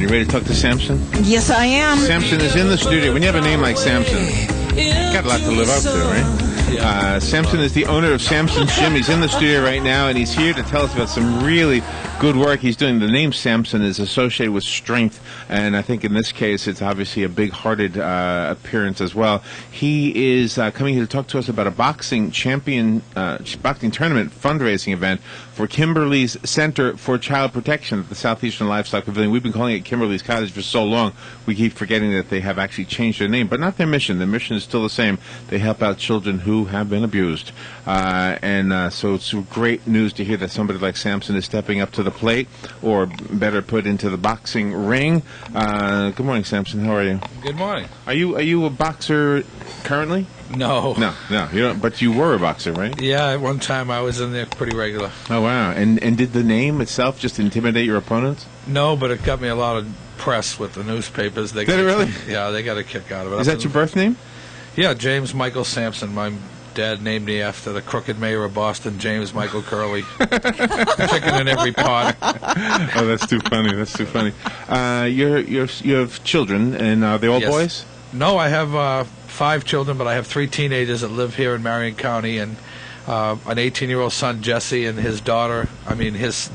You ready to talk to Sampson? Yes, I am. Sampson is in the studio. When you have a name like Sampson, you got a lot to live up to, right? Sampson is the owner of Sampson's Gym. He's in the studio right now, and he's here to tell us about some really good work he's doing. The name Sampson is associated with strength, and I think in this case it's obviously a big-hearted appearance as well. He is coming here to talk to us about a boxing tournament fundraising event for Kimberly's Center for Child Protection at the Southeastern Livestock Pavilion. We've been calling it Kimberly's Cottage for so long, we keep forgetting that they have actually changed their name, but not their mission. Their mission is still the same. They help out children who have been abused. So it's great news to hear that somebody like Sampson is stepping up to the plate, or better put, into the boxing ring. Good morning, Sampson. How are you? Good morning. Are you a boxer currently? No. No. You don't. But you were a boxer, right? Yeah, at one time I was in there pretty regular. Oh, wow. And did the name itself just intimidate your opponents? No, but it got me a lot of press with the newspapers. Did it really? Yeah, they got a kick out of it. Is that your birth name? Yeah, James Michael Sampson. My dad named me after the crooked mayor of Boston, James Michael Curley. Chicken in every pot. Oh, that's too funny. That's too funny. You have children, and are they all boys? No, I have 5 children, but I have 3 teenagers that live here in Marion County, and an 18-year-old son, Jesse, and his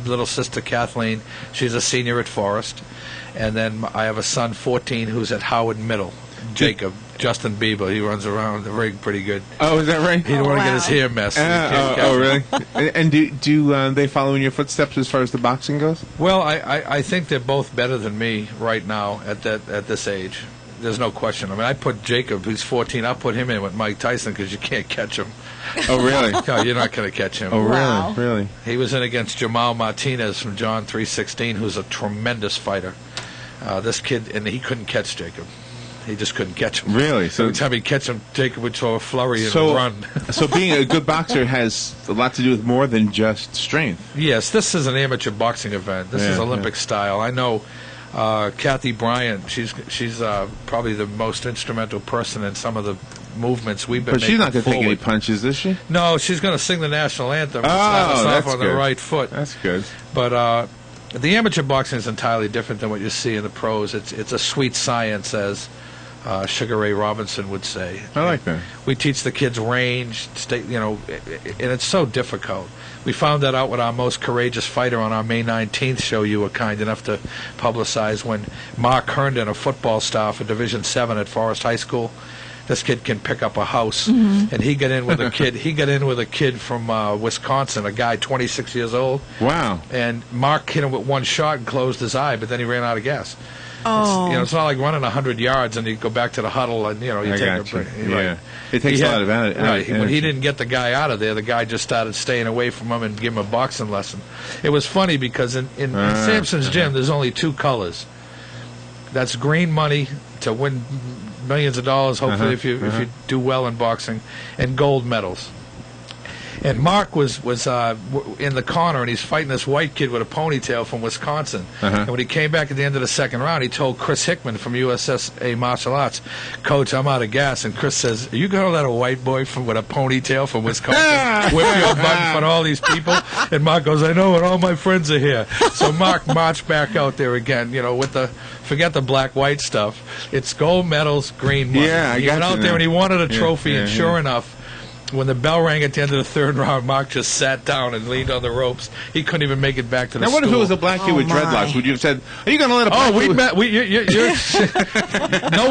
little sister, Kathleen. She's a senior at Forest. And then I have a son, 14, who's at Howard Middle, Jacob. Justin Bieber, he runs around the ring pretty good. Oh, is that right? He don't want to get his hair messed. Really? And do they follow in your footsteps as far as the boxing goes? Well, I think they're both better than me right now at this age. There's no question. I mean, I put Jacob, who's 14, I'll put him in with Mike Tyson because you can't catch him. Oh, really? No, you're not going to catch him. Oh, really? Wow. Really? He was in against Jamal Martinez from John 3:16, who's a tremendous fighter. This kid, and he couldn't catch Jacob. He just couldn't catch him. Really? So every time he'd catch him, Jacob would throw a flurry and run. So being a good boxer has a lot to do with more than just strength. Yes, this is an amateur boxing event. This is Olympic style. I know Kathy Bryant, she's probably the most instrumental person in some of the movements we've been making. But she's not going to take forward. any punches, is she? No, she's going to sing the national anthem and slap us off on the right foot. That's good. But the amateur boxing is entirely different than what you see in the pros. It's a sweet science, as Sugar Ray Robinson would say. I like that. We teach the kids range, and it's so difficult. We found that out with our most courageous fighter on our May 19th show you were kind enough to publicize, when Mark Herndon, a football star for Division 7 at Forest High School. This kid can pick up a house, and he got in with a kid. He got in with a kid from Wisconsin, a guy 26 years old. Wow! And Mark hit him with one shot and closed his eye, but then he ran out of gas. Oh. It's not like running 100 yards and you go back to the huddle and you take a break. Yeah, Right. it takes a lot of energy. Right. When he didn't get the guy out of there, the guy just started staying away from him and give him a boxing lesson. It was funny because in Sampson's gym, there's only 2 colors. That's green money to win millions of dollars, hopefully, if you do well in boxing, and gold medals. And Mark was in the corner, and he's fighting this white kid with a ponytail from Wisconsin. And when he came back at the end of the second round, he told Chris Hickman from USSA Martial Arts, "Coach, I'm out of gas." And Chris says, "Are you going to let a white boy with a ponytail from Wisconsin whip your butt in front of all these people?" And Mark goes, "I know, and all my friends are here." So Mark marched back out there again, with forget the black-white stuff. It's gold medals, green money. Yeah, he went out there and he wanted a trophy, and sure enough, when the bell rang at the end of the third round, Mark just sat down and leaned on the ropes. He couldn't even make it back to the Now, what stool. if it was a black kid with dreadlocks? Would you have said, "Are you going to let a black kid?" No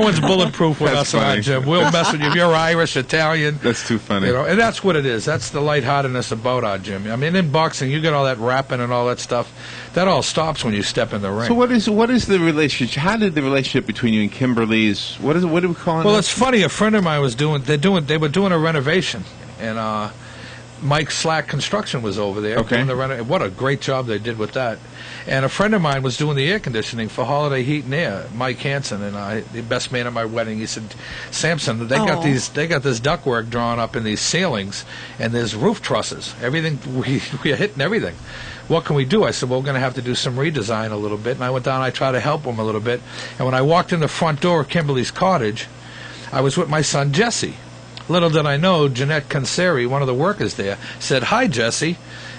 one's bulletproof with us funny. on Jim. We'll mess with you. If you're Irish, Italian. That's too funny. And that's what it is. That's the lightheartedness about our gym. I mean, in boxing, you get all that rapping and all that stuff. That all stops when you step in the ring. So what is the relationship? How did the relationship between you and Kimberly's? What do we call it? Well, it's funny. A friend of mine was they were doing a renovation, and Mike Slack Construction was over there. Okay. Doing what a great job they did with that. And a friend of mine was doing the air conditioning for Holiday Heat and Air, Mike Hansen, and the best man at my wedding. He said, "Sampson, they got this ductwork drawn up in these ceilings, and there's roof trusses. Everything we are hitting everything. What can we do?" I said, "Well, we're going to have to do some redesign a little bit." And I went down. I tried to help him a little bit. And when I walked in the front door of Kimberly's cottage, I was with my son Jesse, Little did I know, Jeanette Canseri, one of the workers there, said, "Hi, Jesse."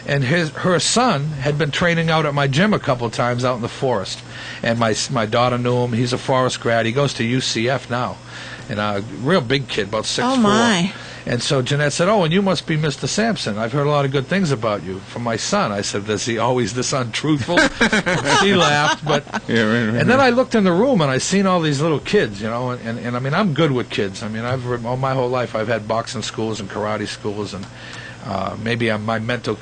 And her son had been training out at my gym a couple of times out in the forest. And my daughter knew him. He's a forest grad. He goes to UCF now. And a real big kid, about 6'4". Oh, my. And so Jeanette said, "Oh, and you must be Mr. Sampson. I've heard a lot of good things about you from my son." I said, "Is he always this untruthful?" She laughed, but Yeah, right. and then I looked in the room and I seen all these little kids, you know, and I mean, I'm good with kids. I mean, all my whole life I've had boxing schools and karate schools, and maybe my mental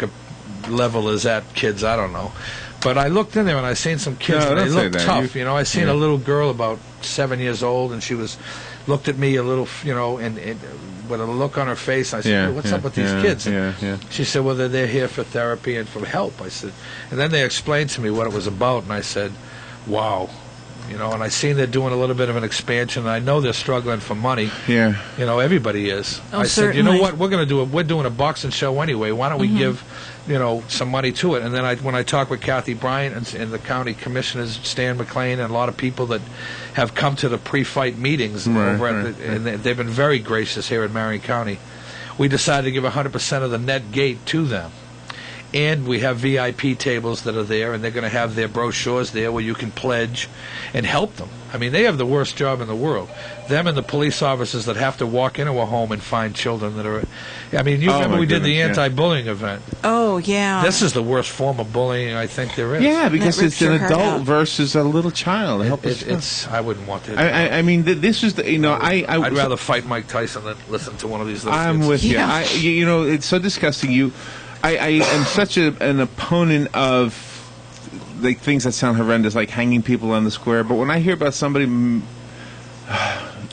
level is at kids, I don't know. But I looked in there and I seen some kids, and they looked tough. You know, I seen a little girl about 7 years old, and she looked at me a little, you know, and with a look on her face. I said, "Hey, what's up with these kids?" And she said, "Well, they're here for therapy and for help." I said, and then they explained to me what it was about, and I said, "Wow." You know, and I seen they're doing a little bit of an expansion, and I know they're struggling for money. Yeah. You know, everybody is. Oh, I said, "You know certainly. what? We're doing a boxing show anyway. Why don't we give, you know, some money to it?" And then when I talked with Kathy Bryant and the county commissioners, Stan McLean, and a lot of people that have come to the pre-fight meetings over at and they've been very gracious here in Marion County, we decided to give 100% of the net gate to them. And we have VIP tables that are there, and they're going to have their brochures there where you can pledge and help them. I mean, they have the worst job in the world. Them and the police officers that have to walk into a home and find children that are... I mean, you remember we did the anti-bullying event. Oh, yeah. This is the worst form of bullying I think there is. Yeah, because That it's an rips your heart adult out. versus a little child. I wouldn't want that. I mean, this is the, you know, I'd rather fight Mike Tyson than listen to one of these little I'm kids. with you. Yeah. You know, it's so disgusting. I am such an opponent of like things that sound horrendous, like hanging people on the square. But when I hear about somebody, you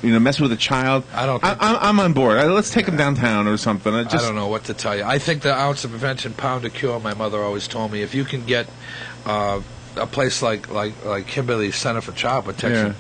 know, messing with a child, I'm on board. Let's take them downtown or something. I don't know what to tell you. I think the ounce of prevention, pound of cure. My mother always told me, if you can get a place like Kimberly Center for Child Protection.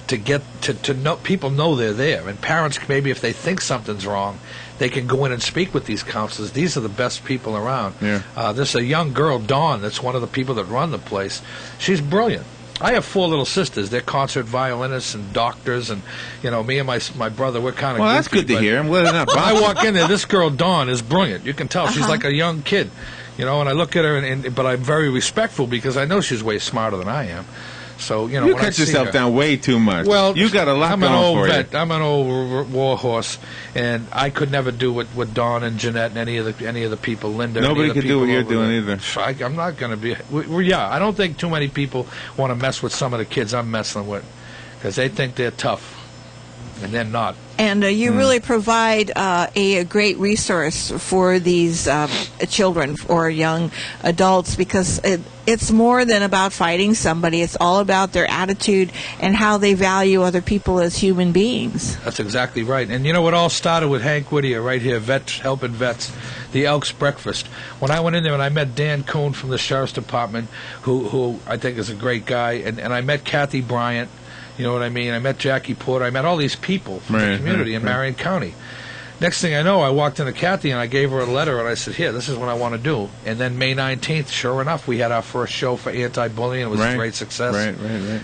To get to know, people know they're there, and parents, maybe if they think something's wrong, they can go in and speak with these counselors. These are the best people around. There's a young girl, Dawn, that's one of the people that run the place. She's brilliant. I have 4 little sisters. They're concert violinists and doctors, and you know, me and my brother, we're kind of. Well, that's good to hear. I'm glad they're not. When I walk in there, this girl Dawn is brilliant. You can tell she's like a young kid, you know. And I look at her, but I'm very respectful because I know she's way smarter than I am. So, you know, You when I cut see yourself her- down way too much. Well, you got a lot I'm an going old for vet. you. I'm an old war horse, and I could never do what Dawn and Jeanette and any of the people, Linda. Nobody any of the could do what people you're over doing there. either. I'm not going to be. I don't think too many people want to mess with some of the kids I'm messing with because they think they're tough, and they're not. And you really provide a great resource for these children or young adults because it's more than about fighting somebody. It's all about their attitude and how they value other people as human beings. That's exactly right. And you know, it all started with Hank Whittier right here, helping vets, the Elks Breakfast. When I went in there and I met Dan Coon from the Sheriff's Department, who I think is a great guy, and I met Kathy Bryant. You know what I mean? I met Jackie Porter. I met all these people from the community in Marion County. Next thing I know, I walked into Kathy and I gave her a letter and I said, "Here, this is what I want to do." And then May 19th, sure enough, we had our first show for anti-bullying. It was a great success. Right.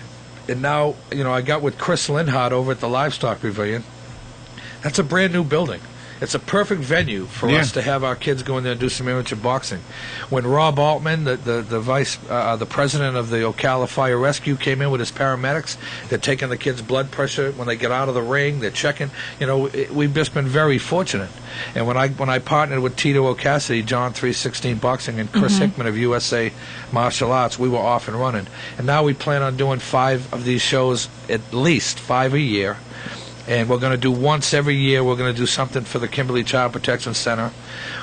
And now, you know, I got with Chris Linhart over at the Livestock Pavilion. That's a brand new building. It's a perfect venue for us to have our kids go in there and do some amateur boxing. When Rob Altman, the president of the Ocala Fire Rescue, came in with his paramedics, they're taking the kids' blood pressure when they get out of the ring. They're checking. You know, we've just been very fortunate. And when I partnered with Tito O'Cassidy, John 316 Boxing, and Chris Hickman of USA Martial Arts, we were off and running. And now we plan on doing 5 of these shows, at least 5 a year. And we're going to do once every year, we're going to do something for the Kimberly Child Protection Center.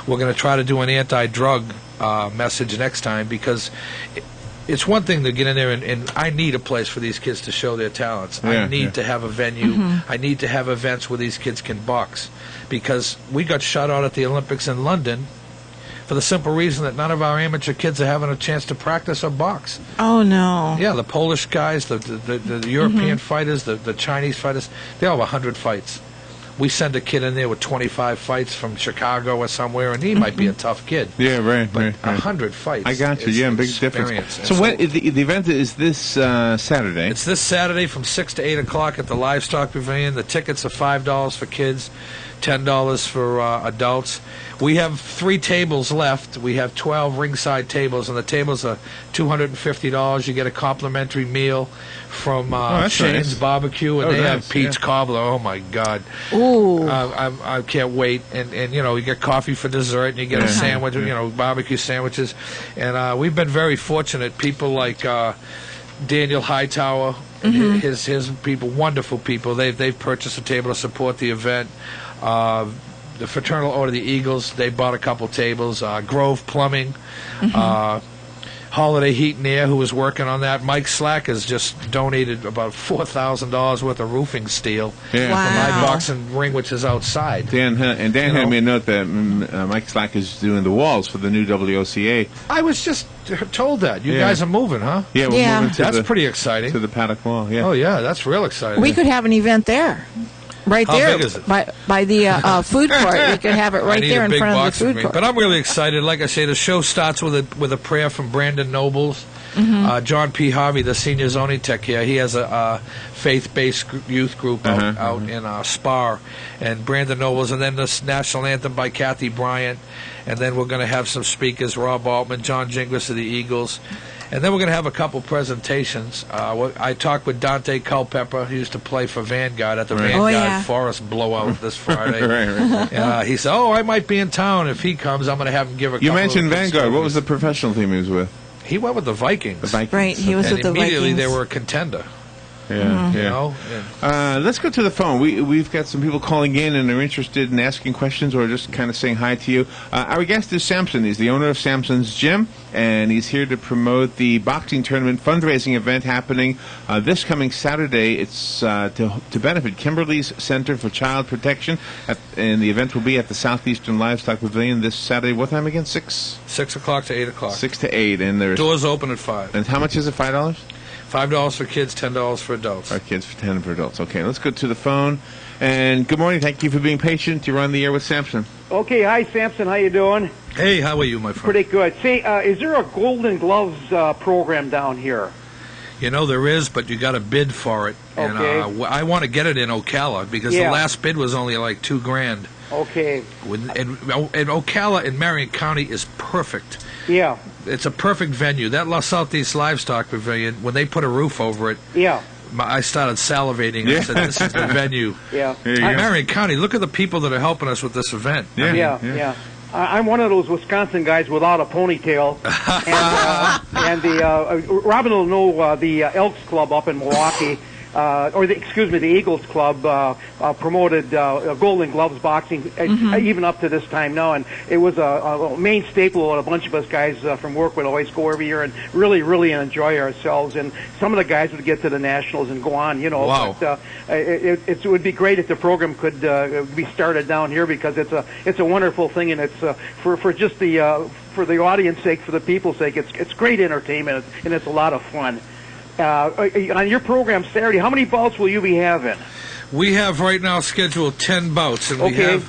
We're going to try to do an anti-drug message next time because it's one thing to get in there and I need a place for these kids to show their talents. I need to have a venue. I need to have events where these kids can box because we got shut out at the Olympics in London for the simple reason that none of our amateur kids are having a chance to practice or box. Oh, no. Yeah, the Polish guys, the European fighters, the Chinese fighters, they all have 100 fights. we send a kid in there with 25 fights from Chicago or somewhere, and he might be a tough kid. Yeah, right, But right. 100 fights. I got you. Yeah, big difference. Experience. So when the event is this Saturday? It's this Saturday from 6 to 8 o'clock at the Livestock Pavilion. The tickets are $5 for kids, $10 for adults. We have 3 tables left. We have 12 ringside tables, and the tables are $250. You get a complimentary meal from that's Shane's nice. Barbecue, and Oh, they nice, have Pete's yeah. Cobbler. Oh, my God. Ooh. I can't wait. And you get coffee for dessert, and you get a sandwich, barbecue sandwiches. And we've been very fortunate. People like Daniel Hightower, his people, wonderful people. They've purchased a table to support the event. The Fraternal Order of the Eagles, they bought a couple tables. Grove Plumbing, Holiday Heat and Air, who was working on that. Mike Slack has just donated about $4,000 worth of roofing steel Yeah. Wow. for my boxing ring, which is outside. Dan had me a note that Mike Slack is doing the walls for the new WOCA. I was just told that. You Yeah. guys are moving, huh? Yeah, we're Yeah. moving to That's the, pretty exciting. to the paddock wall. Yeah. Oh, yeah, that's real exciting. We could have an event there. Right How there. big is it? By the food court. We could have it I right need there a in big front of the boxing food ring. court. But I'm really excited. Like I say, the show starts with a prayer from Brandon Nobles. John P. Harvey, the senior zoning tech here, he has a faith-based youth group out in Spar, and Brandon Nobles, and then this national anthem by Kathy Bryant, and then we're going to have some speakers, Rob Altman, John Jingles of the Eagles, and then we're going to have a couple presentations. I talked with Dante Culpepper, he used to play for Vanguard at the Right. Vanguard Oh, yeah. Forest blowout this Friday. Right. He said, I might be in town. If he comes, I'm going to have him give a You couple mentioned of Vanguard. What was the stories." professional team he was with? He went with the Vikings. The Vikings. Right, he was And with the immediately Vikings. they were a contender. Yeah, You yeah. know? And Let's go to the phone. We've got some people calling in and are interested in asking questions or just kind of saying hi to you. Our guest is Sampson. He's the owner of Sampson's Gym, and he's here to promote the boxing tournament fundraising event happening this coming Saturday. It's to benefit Kimberly's Center for Child Protection, and the event will be at the Southeastern Livestock Pavilion this Saturday. What time again? 6 o'clock to 8 o'clock. 6 to 8, and there's Doors open at 5. and how much is it? $5? $5 for kids, $10 for adults. Our kids for 10 for adults. Okay, let's go to the phone. And good morning. Thank you for being patient. You're on the air with Sampson. Okay, hi Sampson, how you doing? Hey, how are you, my friend? Pretty good. Say, is there a Golden Gloves program down here? You know, there is, but you got to bid for it. And Okay. I want to get it in Ocala because Yeah. the last bid was only like $2,000. Okay, And Ocala in Marion County is perfect. yeah, It's a perfect venue. That Southeast Livestock Pavilion, when they put a roof over it, yeah, I started salivating. Yeah. I said, this is the venue. yeah. There you go. Marion County, look at the people that are helping us with this event. Yeah. Yeah. I'm one of those Wisconsin guys without a ponytail, and the Robin will know the Elks Club up in Milwaukee, the Eagles Club promoted Golden Gloves boxing even up to this time now, and it was a main staple. And a bunch of us guys from work would always go every year and really enjoy ourselves. And some of the guys would get to the nationals and go on, Wow. But it would be great if the program could be started down here because it's a wonderful thing, and it's for just the for the audience sake, for the people's sake, it's great entertainment and it's a lot of fun. On your program Saturday, how many bouts will you be having? We have right now scheduled 10 bouts, and Okay.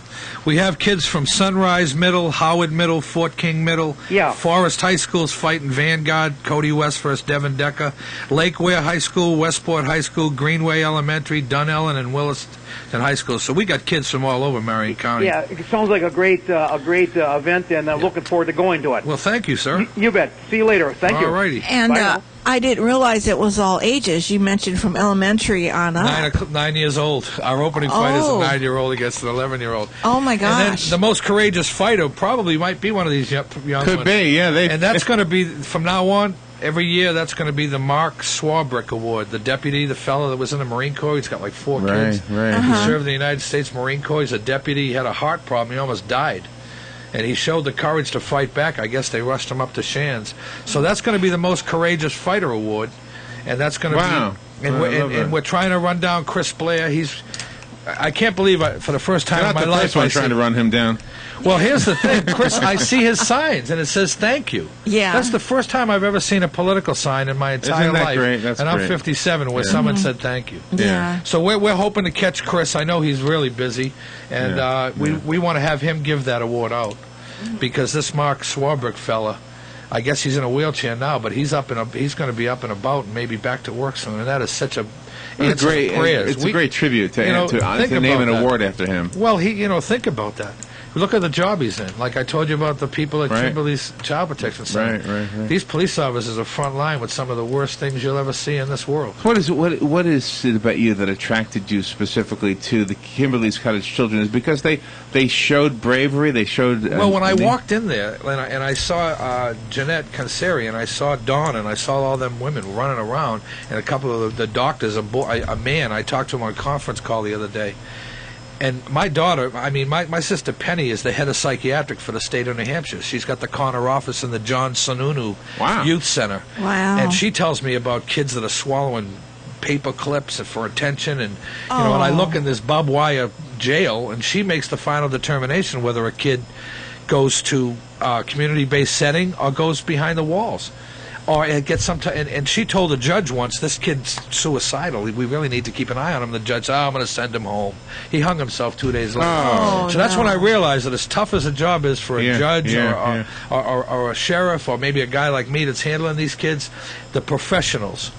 we have kids from Sunrise Middle, Howard Middle, Fort King Middle, Yeah. Forest High School's fighting Vanguard, Cody West versus Devin Decker, Lakeware High School, Westport High School, Greenway Elementary, Dunellen, and Williston High School. So we got kids from all over Marion County. Yeah, it sounds like a great event, and I'm looking forward to going to it. Well, thank you, sir. You bet. See you later. Thank you. All righty. And Bye now. I didn't realize it was all ages. You mentioned from elementary on up. 9 years old. Our opening fight is a Oh. 9-year-old against an 11-year-old. Oh, my And then gosh. the most courageous fighter probably might be one of these young Could ones. be, yeah. And that's going to be, from now on, every year, that's going to be the Mark Swarbrick Award. The deputy, the fellow that was in the Marine Corps, he's got like 4 kids. Right. He served in the United States Marine Corps. He's a deputy. He had a heart problem. He almost died. And he showed the courage to fight back. I guess they rushed him up to Shands. So that's going to be the most courageous fighter award. And that's going to Wow. be... And, I love that. and we're trying to run down Chris Blair. I can't believe for the first time You're in not my the life first one I trying said, to run him down. Well, here's the thing, Chris. I see his signs, and it says "Thank you." Yeah. That's the first time I've ever seen a political sign in my entire Isn't that life. great? That's and I'm great. 57, where someone said "Thank you." Yeah. So we're hoping to catch Chris. I know he's really busy, and we want to have him give that award out because this Mark Swarbrick fella, I guess he's in a wheelchair now, but he's going to be up and about and maybe back to work soon. And that is such a It's a great tribute to name an award after him. Well, think about that. Look at the job he's in. Like I told you about the people at Kimberly's Child Protection Center. Right. These police officers are front line with some of the worst things you'll ever see in this world. What is it about you that attracted you specifically to the Kimberly's Cottage Children? Is because they showed bravery. They showed. Well, when I walked in there and I saw Jeanette Canseri and I saw Dawn and I saw all them women running around and a couple of the doctors, a man I talked to him on a conference call the other day. And my daughter, my sister Penny is the head of psychiatric for the state of New Hampshire. She's got the corner office in the John Sununu Youth Center. Wow. And she tells me about kids that are swallowing paper clips for attention. And, and I look in this barbed wire jail, and she makes the final determination whether a kid goes to a community-based setting or goes behind the walls. Or it gets and she told the judge once, this kid's suicidal. We really need to keep an eye on him. The judge said, I'm going to send him home. He hung himself 2 days later. So that's when I realized that as tough as a job is for a judge or a sheriff or maybe a guy like me that's handling these kids, the professionals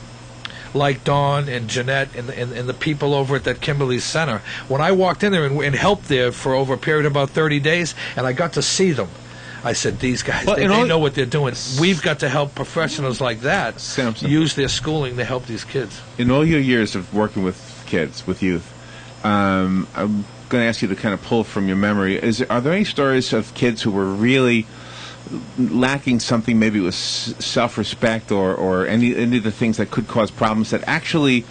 like Dawn and Jeanette and the people over at that Kimberly Center, when I walked in there and helped there for over a period of about 30 days, and I got to see them, I said, these guys, they know what they're doing. We've got to help professionals like that Sampson, use their schooling to help these kids. In all your years of working with kids, with youth, I'm going to ask you to kind of pull from your memory. Are there any stories of kids who were really lacking something, maybe it was self-respect or any of the things that could cause problems that actually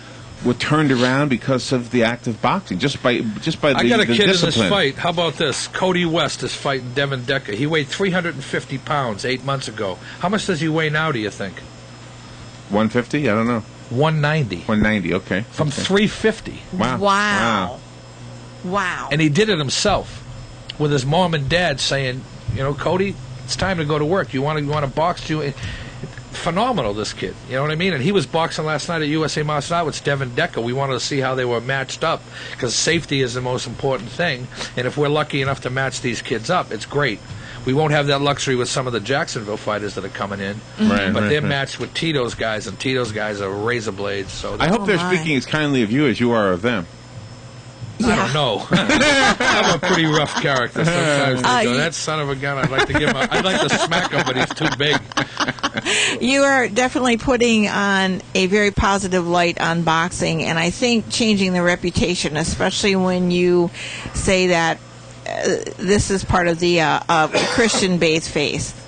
were turned around because of the act of boxing, just by the I got a kid discipline. in this fight. How about this? Cody West is fighting Devin Decker. He weighed 350 pounds 8 months ago. How much does he weigh now, do you think? 150? I don't know. 190. 190, okay. From 350. Wow. And he did it himself with his mom and dad saying, Cody, it's time to go to work. You want to box? Phenomenal, this kid. You know what I mean? And he was boxing last night at USA Martial Arts with Devin Decker. We wanted to see how they were matched up because safety is the most important thing. And if we're lucky enough to match these kids up, it's great. We won't have that luxury with some of the Jacksonville fighters that are coming in, but they're matched with Tito's guys, and Tito's guys are razor blades. So I hope they're speaking as kindly of you as you are of them. Yeah. I don't know. I'm a pretty rough character. Sometimes they go, that son of a gun. I'd like to smack him, but he's too big. You are definitely putting on a very positive light on boxing, and I think changing the reputation, especially when you say that this is part of the Christian-based faith.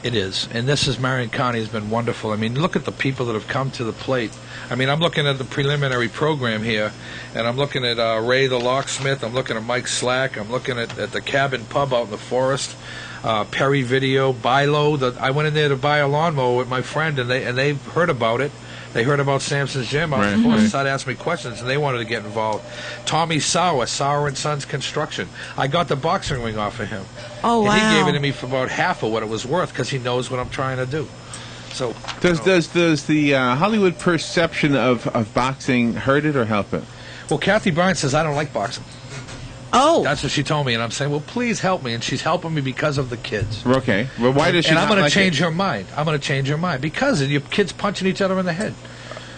It is, and this is Marion County has been wonderful. I mean, look at the people that have come to the plate. I mean, I'm looking at the preliminary program here, and I'm looking at Ray the Locksmith. I'm looking at Mike Slack. I'm looking at the Cabin Pub out in the forest. Perry Video, Bilo. I went in there to buy a lawnmower with my friend, and they heard about it. They heard about Sampson's Gym. I was started asking me questions, and they wanted to get involved. Tommy Sauer and Sons Construction. I got the boxing ring off of him. Oh, wow. And he gave it to me for about half of what it was worth because he knows what I'm trying to do. So does the Hollywood perception of boxing hurt it or help it? Well, Kathy Bryant says I don't like boxing. Oh, that's what she told me, and I'm saying, well, please help me, and she's helping me because of the kids. Okay, well, why does she? And I'm going to change her mind. I'm going to change her mind because your kids punching each other in the head.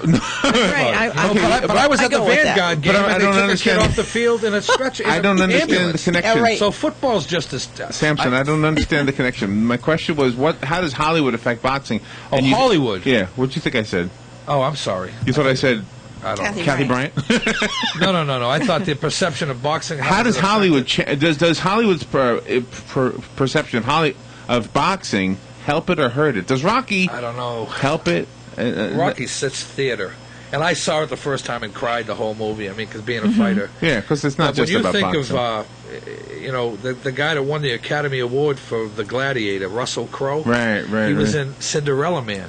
Right. But I was at the Vanguard game, and they took a kid off the field in a stretcher. I don't understand the connection. Right. So football's just as Sampson. I don't understand the connection. My question was, how does Hollywood affect boxing? Oh, Hollywood. Yeah. What did you think I said? Oh, I'm sorry. You thought I said? I don't know. Kathy Bryant? No. I thought the perception of boxing. How does Hollywood does Hollywood's perception of boxing help it or hurt it? Does Rocky? I don't know. Help it? Rocky sits theater, and I saw it the first time and cried the whole movie. I mean, because being a fighter. Yeah, because it's not just about boxing. When you think of, the guy that won the Academy Award for The Gladiator, Russell Crowe. Right. He was in Cinderella Man.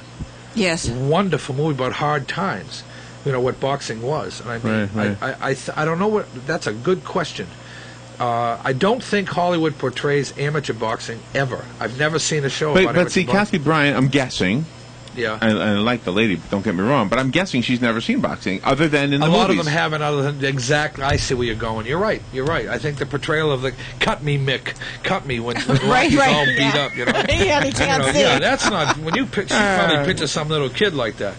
Yes. Wonderful movie about hard times. What boxing was. And I mean, right. I don't know what. That's a good question. I don't think Hollywood portrays amateur boxing ever. I've never seen a show about But see, amateur Kathy Bryant, I'm guessing. Yeah. And I like the lady, don't get me wrong, but I'm guessing she's never seen boxing other than in the movies. A lot of them haven't, other than exactly. I see where you're going. You're right. I think the portrayal of the "cut me, Mick, cut me" when Rocky's all beat up. You know. Yeah, he can't see. Yeah, that's not when you she probably picture some little kid like that.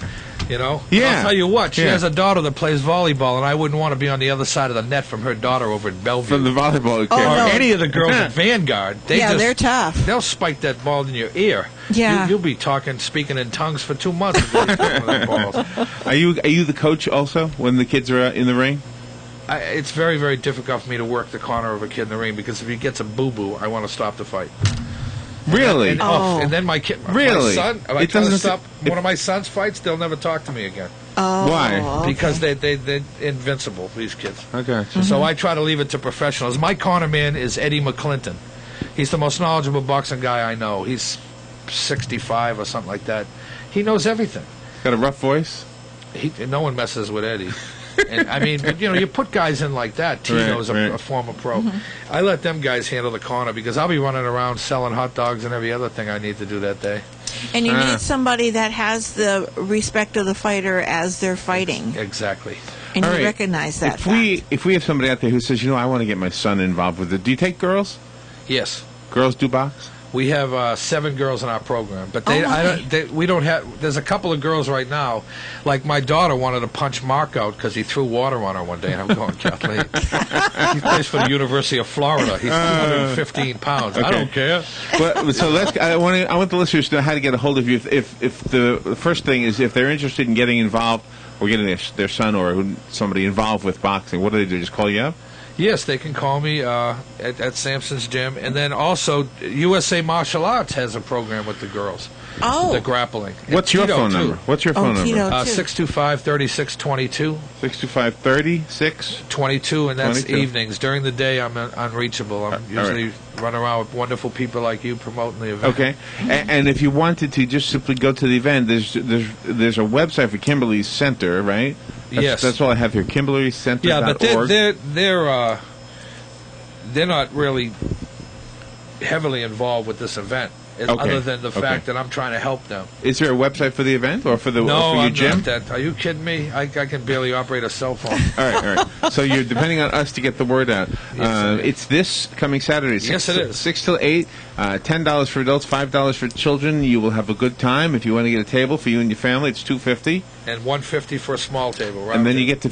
You know? Yeah. I'll tell you what, she has a daughter that plays volleyball, and I wouldn't want to be on the other side of the net from her daughter over at Bellevue. From the volleyball Or any of the girls at Vanguard. They're tough. They'll spike that ball in your ear. Yeah. You'll be speaking in tongues for 2 months. Are you the coach also when the kids are in the ring? It's very, very difficult for me to work the corner of a kid in the ring, because if he gets a boo-boo, I want to stop the fight. Really? And then my kid, really? my son, if I try to stop one of my son's fights, they'll never talk to me again. Oh, why? Okay. Because they're invincible, these kids. Okay. So I try to leave it to professionals. My corner man is Eddie McClinton. He's the most knowledgeable boxing guy I know. He's 65 or something like that. He knows everything. Got a rough voice? No one messes with Eddie. And, I mean, you put guys in like that. Tino's a former pro. Mm-hmm. I let them guys handle the corner, because I'll be running around selling hot dogs and every other thing I need to do that day. And you need somebody that has the respect of the fighter as they're fighting. Exactly. And you recognize that. If we have somebody out there who says, I want to get my son involved with it, do you take girls? Yes. Girls do box? We have 7 girls in our program, but we don't have. There's a couple of girls right now. Like my daughter wanted to punch Mark out because he threw water on her one day, and I'm going, Kathleen. He plays for the University of Florida. He's 215 pounds. Okay. I don't care. But so I want the listeners to know how to get a hold of you. If the first thing is if they're interested in getting involved or getting their son or somebody involved with boxing, what do they do? Just call you up? Yes, they can call me at Sampson's gym. And then also, USA Martial Arts has a program with the girls. Oh. The grappling. What's your phone number? What's your phone number? 625-3622. 625-36? And that's evenings. During the day, I'm unreachable. I'm usually running around with wonderful people like you promoting the event. Okay. And if you wanted to just simply go to the event, there's a website for Kimberly's Center, right? Yes. That's all I have here, KimberlyCenter.org. Yeah, but they're not really heavily involved with this event, other than the fact that I'm trying to help them. Is there a website for the event or for your gym? No, I'm not. Are you kidding me? I can barely operate a cell phone. All right. So you're depending on us to get the word out. Yes, it's this coming Saturday. Yes, it is. 6 till 8. $10 for adults, $5 for children. You will have a good time. If you want to get a table for you and your family, it's $250. And $150 for a small table, right? And then you get to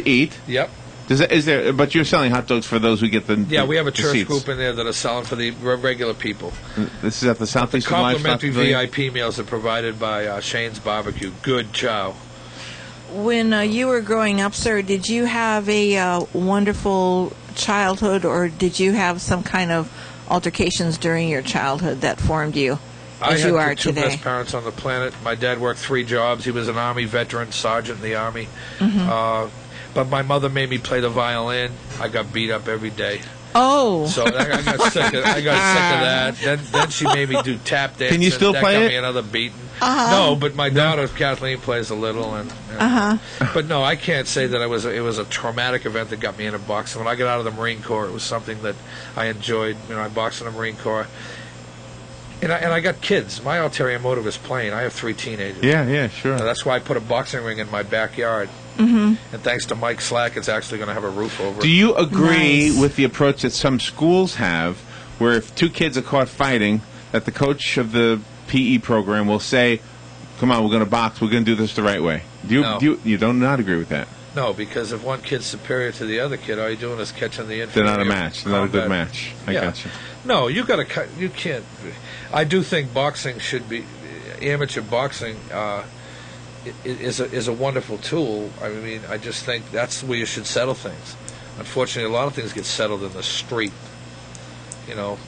eat. Yep. But you're selling hot dogs for those who get the Yeah, we have a church seats. group in there that are selling for the regular people. This is at the Southeast Complimentary VIP meals are provided by Shane's Barbecue. Good chow. When you were growing up, sir, did you have a wonderful childhood, or did you have some kind of altercations during your childhood that formed you as you are today? I had the 2 best parents on the planet. My dad worked 3 jobs. He was an Army veteran, sergeant in the Army. Mm-hmm. But my mother made me play the violin. I got beat up every day. Oh. So I got sick of that. Then she made me do tap dance. Can you still play it? That got it? me another beating. No, but my daughter Kathleen plays a little. But no, I can't say that it was a traumatic event that got me into boxing. When I got out of the Marine Corps, it was something that I enjoyed. I boxed in the Marine Corps. And I got kids. My ulterior motive is playing. I have 3 teenagers. Yeah, sure. That's why I put a boxing ring in my backyard. Mm-hmm. And thanks to Mike Slack, it's actually going to have a roof over it. Do you agree with the approach that some schools have, where if 2 kids are caught fighting, that the coach of the PE program will say, "Come on, we're going to box. We're going to do this the right way"? No. You don't not agree with that? No, because if one kid's superior to the other kid, all you're doing is catching the inferior. They're not a match. They're not a good match. I got you. No, you can't. I do think boxing should be amateur boxing. Is a wonderful tool. I mean, I just think that's where you should settle things. Unfortunately, a lot of things get settled in the street, and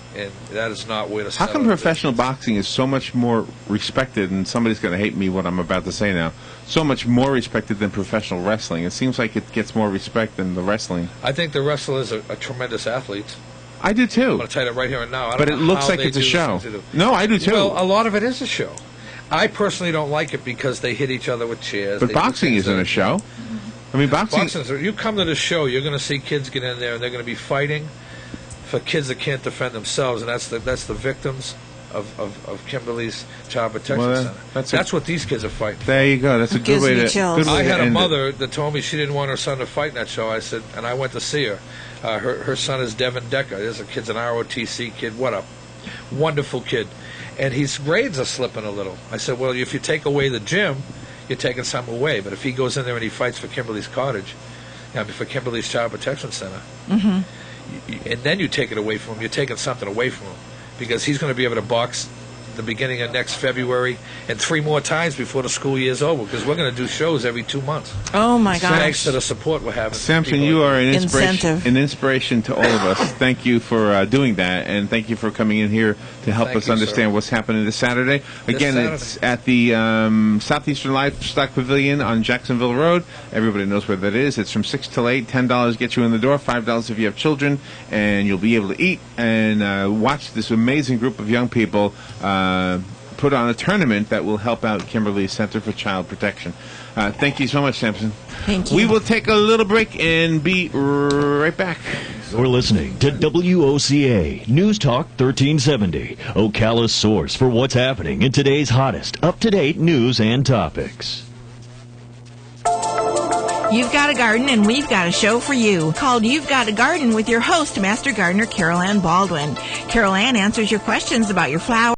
that is not where to settle. How come professional boxing is so much more respected, and somebody's going to hate me what I'm about to say now, so much more respected than professional wrestling? It seems like it gets more respect than the wrestling. I think the wrestlers are tremendous athletes. I do too. I'm going to tell you that right here and now. But it looks like it's a show. No, I do too. Well, a lot of it is a show. I personally don't like it because they hit each other with chairs. But boxing isn't a show. I mean, boxing. You come to the show, you're going to see kids get in there, and they're going to be fighting. for kids that can't defend themselves, and that's the victims of Kimberly's Child Protection Center. That's what these kids are fighting. There you go. That's a good way to. Good way I had to a end mother that told me she didn't want her son to fight in that show. I said, and I went to see her. Her son is Devin Decker. There's a kid's an ROTC kid. What a wonderful kid. And his grades are slipping a little. I said, well, if you take away the gym, you're taking something away. But if he goes in there and he fights for Kimberly's Cottage, for Kimberly's Child Protection Center, and then you take it away from him, you're taking something away from him. Because he's going to be able to box the beginning of next February and 3 more times before the school year's over, because we're going to do shows every 2 months. Oh, my gosh. Thanks to the support we're having. Sampson, you are an inspiration to all of us. Thank you for doing that, and thank you for coming in here to help us understand what's happening this Saturday. Again, it's at the Southeastern Livestock Pavilion on Jacksonville Road. Everybody knows where that is. It's from 6 till 8. $10 gets you in the door, $5 if you have children, and you'll be able to eat and watch this amazing group of young people put on a tournament that will help out Kimberly Center for Child Protection. Thank you so much, Sampson. Thank you. We will take a little break and be right back. You're listening to WOCA News Talk 1370, Ocala's source for what's happening in today's hottest, up-to-date news and topics. You've got a garden, and we've got a show for you called You've Got a Garden with your host, Master Gardener Carol Ann Baldwin. Carol Ann answers your questions about your flowers,